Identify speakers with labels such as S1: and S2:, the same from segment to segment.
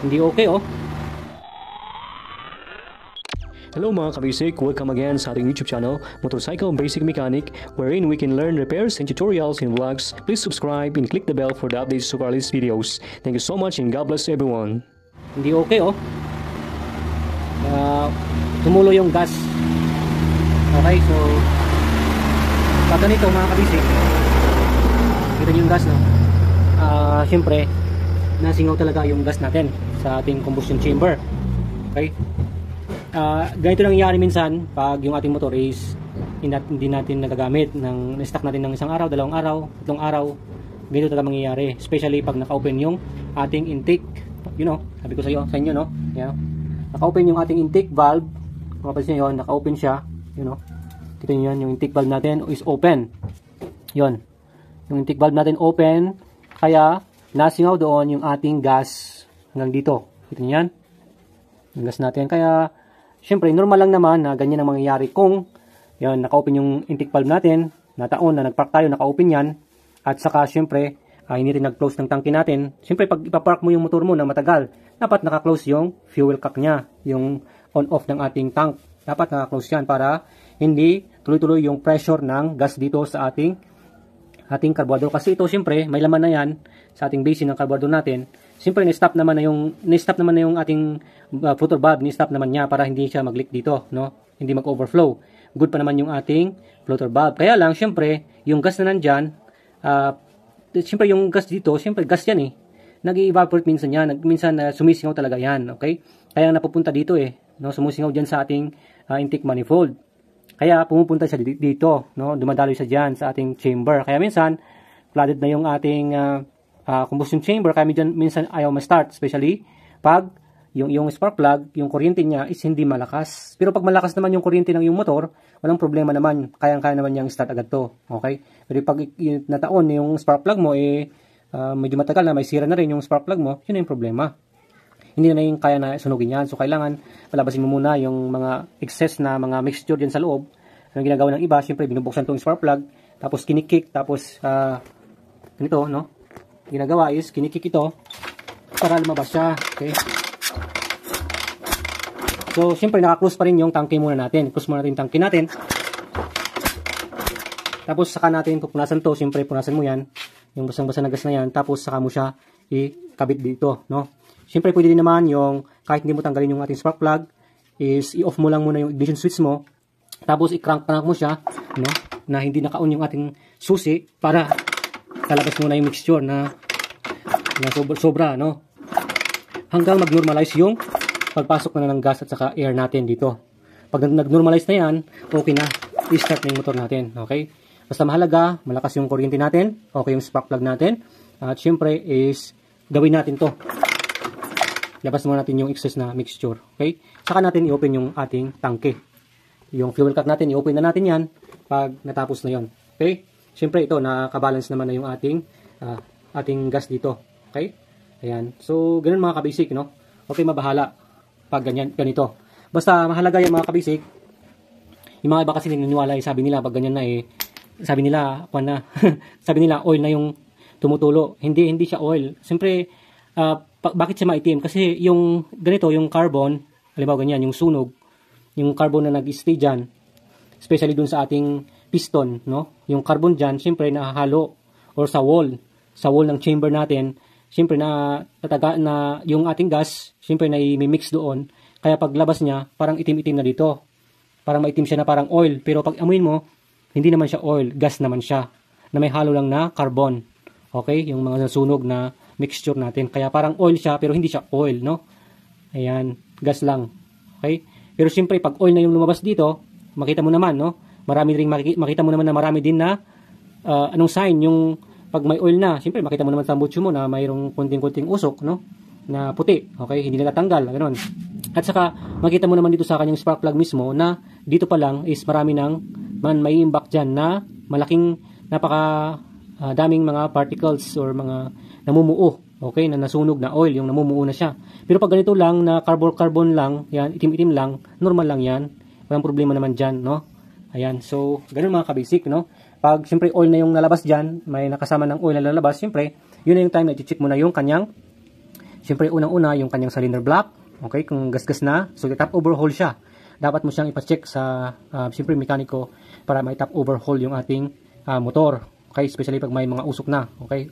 S1: Hindi okay, oh.
S2: Hello mga kabasic, welcome again sa ating YouTube channel, Motorcycle Basic Mechanic, wherein we can learn repairs and tutorials and vlogs. Please subscribe and click the bell for the updates to our latest videos. Thank you so much and God bless everyone.
S1: Hindi okay, oh. Tumulo yung gas. Okay, so pag ganito mga kabasic, kita nyo yung gas, no? Siyempre nasingaw talaga yung gas natin sa ating combustion chamber. Okay, ganito lang nangyayari minsan pag yung ating motor is hindi natin nagagamit, na-stock natin ng isang araw, dalawang araw, tatlong araw. Ganito talaga mangyayari, especially pag naka-open yung ating intake. You know, sabi ko sa inyo, no? Yeah. Naka-open yung ating intake valve. Kung mapansin nyo yun, naka-open siya. You know, kita nyo yan, yung intake valve natin is open. Yun, yung intake valve natin open, kaya nasingaw doon yung ating gas hanggang dito. Kita nyo yan, yung gas natin. Kaya siyempre, normal lang naman na ganyan ang mangyayari kung yun, naka-open yung intake valve natin, nataon na nag-park tayo, naka-open yan, at saka siyempre, hindi rin nag-close ng tangke natin. Siyempre, pag ipapark mo yung motor mo na matagal, dapat naka-close yung fuel cock niya, yung on-off ng ating tank. Dapat naka-close yan para hindi tuloy-tuloy yung pressure ng gas dito sa ating carburetor. Kasi ito, siyempre, may laman na yan sa ating basin ng carburetor natin. Siyempre, ni-stop naman na yung ating floater valve, ni-stop naman niya para hindi siya mag-leak dito, no? Hindi mag-overflow. Good pa naman yung ating floater valve. Kaya lang, siyempre, yung gas na nandyan, siyempre yung gas dito, siyempre gas yan eh. Nag-evaporate minsan yan, minsan sumisingaw talaga yan, okay? Kaya napupunta dito eh, no? Sumusingaw dyan sa ating intake manifold. Kaya pumupunta siya dito, no? Dumadaloy siya dyan sa ating chamber. Kaya minsan, flooded na yung ating combustion chamber, kaya minsan ayaw ma-start, especially pag yung spark plug, yung kuryente niya is hindi malakas. Pero pag malakas naman yung kuryente ng yung motor, walang problema naman, kaya naman niyang start agad to, okay? Pero pag nataon yung spark plug mo, medyo matagal na, may sira na rin yung spark plug mo, yun na yung problema. Hindi na yung kaya na sunugin yan. So kailangan palabasin mo muna yung mga excess na mga mixture dyan sa loob. Ang ginagawa ng iba, syempre binubuksan tong spark plug, tapos kinikik, tapos ganito, no? Ginagawa is kinikik ito para lumabas siya, okay? So syempre naka-close pa rin yung tangke muna natin. Close muna natin yung tangke natin. Tapos saka natin pupunasan to, syempre punasan mo yan, yung basang-basa na gas na yan, tapos saka mo siya ikabit dito, no? Syempre pwede din naman yung kahit hindi mo tanggalin yung ating spark plug, is i-off mo lang muna yung ignition switch mo, tapos i-crank mo siya, no? Na hindi naka-on yung ating susi para talabas muna yung mixture na sobra, no? Hanggang mag-normalize yung pagpasok na ng gas at saka air natin dito. Pag nag-normalize na yan, okay na, i-start na yung motor natin, okay? Basta mahalaga, malakas yung kuryente natin, okay yung spark plug natin, at syempre is gawin natin to. Labas muna natin yung excess na mixture, okay? Saka natin i-open yung ating tangke. Yung fuel cock natin, i-open na natin yan pag natapos na yon, okay? Syempre ito, nakabalance naman na yung ating gas dito, okay? Ayan, so ganun mga kabasic, no? Okay, mabahala pag ganito. Basta mahalaga yan mga kabasic. Yung mga iba kasi naniniwala, sabi nila pag ganyan na sabi nila sabi nila oil na yung tumutulo. Hindi siya oil. Siyempre, bakit siya maitim? Kasi yung ganito, yung carbon, halimbawa ganyan, yung sunog, yung carbon na nag-stay dyan, especially dun sa ating piston, no? Yung carbon dyan, siyempre nahahalo or sa wall ng chamber natin, siyempre na yung ating gas, siyempre na i-mix doon. Kaya paglabas niya, parang itim-itim na dito. Parang maitim siya na parang oil. Pero pag amuin mo, hindi naman siya oil, gas naman siya. Na may halo lang na carbon. Okay? Yung mga nasunog na mixture natin. Kaya parang oil siya, pero hindi siya oil, no? Ayan, gas lang. Okay? Pero siyempre, pag oil na yung lumabas dito, makita mo naman, no? Makita mo naman na marami din na anong sign yung pag may oil na, siyempre makita mo naman sa butso mo na mayroong kunting-kunting usok, no? Na puti, okay? Hindi na natanggal, ganoon. At saka, makita mo naman dito sa kanyang spark plug mismo na dito pa lang is marami may imbak dyan na malaking, daming mga particles or mga namumuo, okay? Na nasunog na oil, yung namumuo na siya. Pero pag ganito lang, na carbon lang, yan, itim-itim lang, normal lang yan. Walang problema naman dyan, no? Ayan, so, ganun mga kabasic, no? Pag siyempre oil na yung nalabas dyan, may nakasama ng oil na lalabas, siyempre, yun na yung time na i-check mo na yung kanyang Siyempre, unang-una, yung kanyang cylinder block. Okay, kung gasgas na, so top overhaul siya. Dapat mo siyang ipacheck sa, siyempre, mekaniko para may top overhaul yung ating motor. Okay, especially pag may mga usok na. Okay,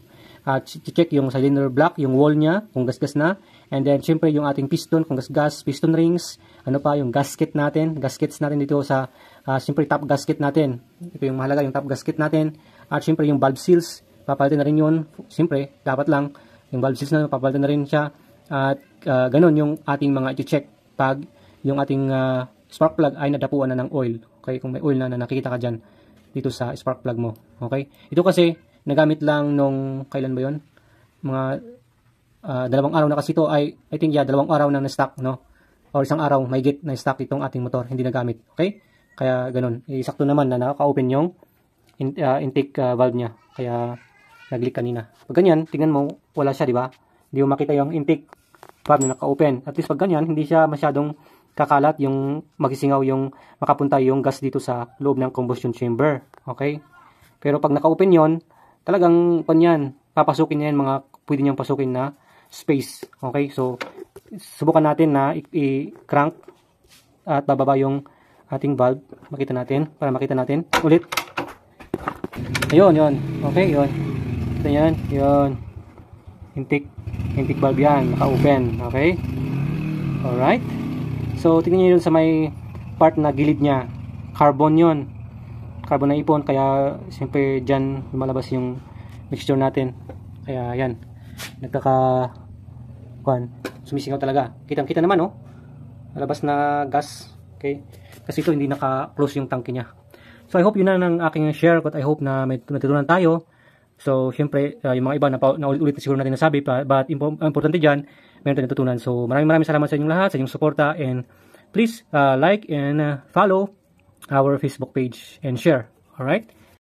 S1: check yung cylinder block, yung wall niya, kung gasgas na. And then, siyempre, yung ating piston, kung gasgas, piston rings, ano pa, yung gasket natin, gaskets natin dito sa, siyempre, top gasket natin. Ito yung mahalaga, yung top gasket natin. At siyempre, yung valve seals, papalitan na rin yun. Siyempre, dapat lang, yung valve seals na papalitan na rin siya. At ganun yung ating mga i-check pag yung ating spark plug ay nadapuan na ng oil. Okay, kung may oil na nakikita ka dyan dito sa spark plug mo. Okay, ito kasi nagamit lang nung, kailan ba yun? Mga 2 araw na kasi ito ay, I think, 2 araw na na-stock, no? Or 1 araw, may git na stock itong ating motor, hindi nagamit. Okay, kaya ganun. Sakto naman na nakaka-open yung intake valve niya. Kaya nag-leak kanina. Pag ganyan, tingnan mo, wala siya, di ba? Hindi mo makita yung intake valve na naka-open. At least pag ganyan, hindi siya masyadong kakalat yung magisingaw yung makapunta yung gas dito sa loob ng combustion chamber. Okay? Pero pag naka-open yon, talagang panyan, papasukin niya yan mga pwede niyang pasukin na space. Okay? So, subukan natin na i-crank at bababa yung ating valve. Makita natin, para makita natin. Ulit. Ayun, yun. Okay, yun. Ito yan, yun. Intake valve yan, naka-open. Okay? Alright. So, tingnan nyo yun sa may part na gilid niya. Carbon yun. Carbon na ipon, kaya siyempre dyan lumalabas yung mixture natin. Kaya yan. Sumisingaw talaga. Kitang-kita naman, oh. Malabas na gas. Okay? Kasi ito hindi naka-close yung tanke niya. So, I hope yun na ng aking share. But I hope na may natutunan tayo. So, syempre, yung mga iba na ulit na siguro natin nasabi, but importante dyan, meron tayong natutunan. So, maraming salamat sa inyong lahat, sa inyong suporta, and please like and follow our Facebook page and share. Alright?